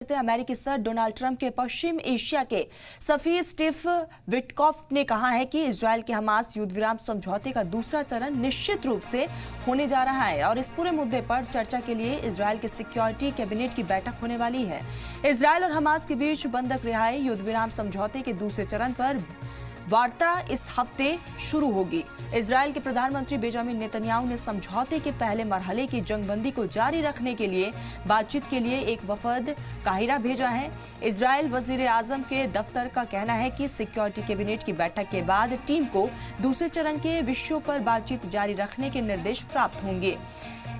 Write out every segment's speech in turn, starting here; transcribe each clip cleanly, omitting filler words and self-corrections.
अमेरिकी sir Donald Trump के पश्चिम Asia के सफीर स्टीव विटकॉफ ने कहा है कि इजरायल के हमास युद्ध विराम समझौते का दूसरा चरण निश्चित रूप से होने जा रहा है और इस पूरे मुद्दे पर चर्चा के लिए इजरायल के सिक्योरिटी कैबिनेट की बैठक होने वाली है। इजरायल और हमास के बीच बंधक रिहाई युद्ध विराम समझौते के दूसरे चरण पर वार्ता इस हफ्ते शुरू होगी। इजरायल के प्रधानमंत्री बेंजामिन नेतन्याहू ने समझौते के पहले मरहले की जंगबंदी को जारी रखने के लिए बातचीत के लिए एक वफद काहिरा भेजा है। इजरायल वजीर आजम के दफ्तर का कहना है कि सिक्योरिटी कैबिनेट की बैठक के बाद टीम को दूसरे चरण के विषयों पर बातचीत जारी रखने के निर्देश प्राप्त होंगे।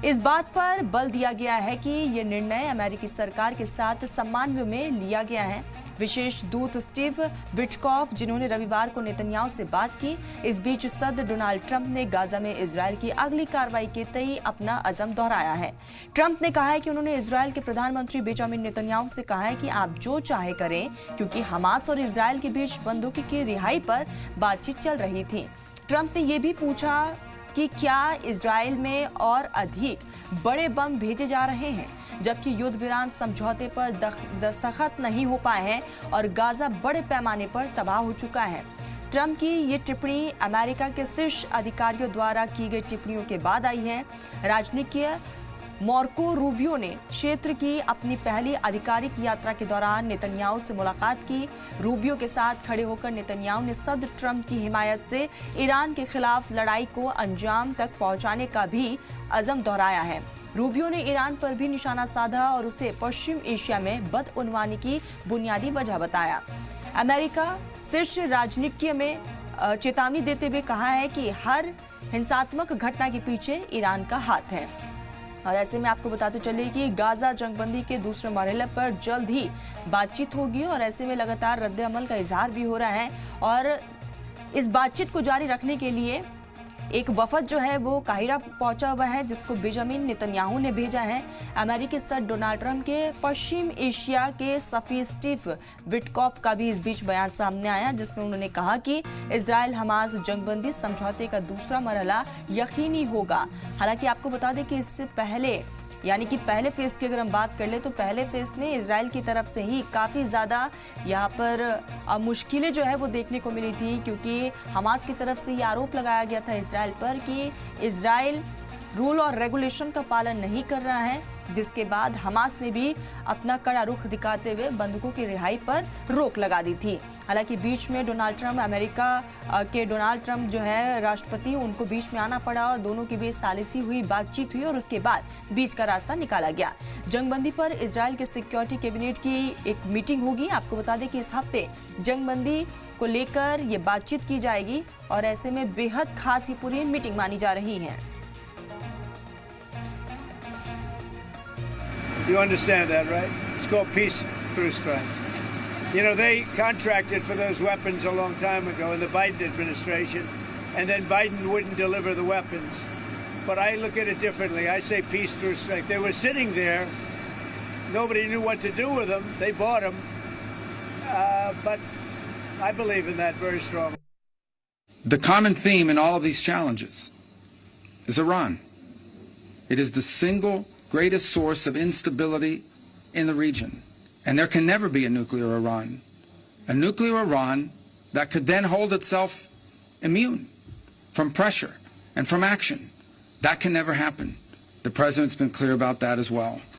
इस बात पर बल दिया गया है कि यह निर्णय अमेरिकी सरकार के साथ समन्वय में लिया गया है। विशेष दूत स्टीव विटकॉफ, जिन्होंने रविवार को नेतन्याहू से बात की, इस बीच सदर डोनाल्ड ट्रंप ने गाजा में इजरायल की अगली कार्रवाई के तय अपना अज़म दोहराया है। ट्रंप ने कहा है कि उन्होंने इजरायल के प्रधानमंत्री बेंजामिन नेतन्याहू से कहा है कि आप जो चाहे करें, क्योंकि हमास और इजरायल के बीच बंदूकों की रिहाई पर बातचीत चल रही थी। ट्रंप ने यह भी पूछा कि क्या इजरायल में और अधिक बड़े बम भेजे जा रहे हैं, जबकि युद्ध विराम समझौते पर दस्तखत नहीं हो पाए हैं और गाजा बड़े पैमाने पर तबाह हो चुका है। ट्रंप की ये टिप्पणी अमेरिका के शीर्ष अधिकारियों द्वारा की गई टिप्पणियों के बाद आई है। राजनीतिज्ञ मार्को रूबियो ने क्षेत्र की अपनी पहली आधिकारिक यात्रा के दौरान नेतन्याहू से मुलाकात की। रूबियो के साथ खड़े होकर नेतन्याहू ने सदर ट्रंप की हिमायत से ईरान के खिलाफ लड़ाई को अंजाम तक पहुंचाने का भी अज़म दोहराया है। रूबियो ने ईरान पर भी निशाना साधा और उसे पश्चिम एशिया में बदउनवानी की बुनियादी वजह बताया। अमेरिका शीर्ष राजनीतिज्ञ में चेतावनी देते हुए कहा है कि हर हिंसात्मक घटना के पीछे ईरान का हाथ है। और ऐसे में आपको बताते चले कि गाजा जंगबंदी के दूसरे मरहले पर जल्द ही बातचीत होगी और ऐसे में लगातार रद्द-ए-अमल का इजहार भी हो रहा है और इस बातचीत को जारी रखने के लिए एक वफद जो है वो काहिरा पहुंचा हुआ है, जिसको बेंजामिन नेतन्याहू ने भेजा है। अमेरिकी सदर डोनाल्ड ट्रंप के पश्चिम एशिया के सफीर स्टीव विटकॉफ का भी इस बीच बयान सामने आया, जिसमें उन्होंने कहा कि इजरायल हमास जंगबंदी समझौते का दूसरा मरहला यकीनी होगा। हालांकि आपको बता दें कि इससे पहले यानी कि पहले फेज की अगर हम बात कर ले तो पहले फेज में इजरायल की तरफ से ही काफ़ी ज़्यादा यहाँ पर मुश्किलें जो है वो देखने को मिली थी, क्योंकि हमास की तरफ से ये आरोप लगाया गया था इजरायल पर कि इजरायल रूल और रेगुलेशन का पालन नहीं कर रहा है, जिसके बाद हमास ने भी अपना कड़ा रुख दिखाते हुए बंदूकों की रिहाई पर रोक लगा दी थी। हालांकि बीच में डोनाल्ड ट्रंप, अमेरिका के डोनाल्ड ट्रंप जो है राष्ट्रपति, उनको बीच में आना पड़ा और दोनों के बीच सालिसी हुई, बातचीत हुई और उसके बाद बीच का रास्ता निकाला गया। जंगबंदी पर इजरायल के सिक्योरिटी कैबिनेट की एक मीटिंग होगी। आपको बता दें कि इस हफ्ते जंगबंदी को लेकर ये बातचीत की जाएगी और ऐसे में बेहद खास ये पूरी मीटिंग मानी जा रही है। You understand that, right? It's called peace through strength. You know, they contracted for those weapons a long time ago in the Biden administration, and then Biden wouldn't deliver the weapons. But I look at it differently. I say peace through strength. They were sitting there. Nobody knew what to do with them. They bought them. But I believe in that very strongly. The common theme in all of these challenges is Iran. It is the single greatest source of instability in the region. And there can never be a nuclear Iran. A nuclear Iran that could then hold itself immune from pressure and from action. That can never happen. The president's been clear about that as well.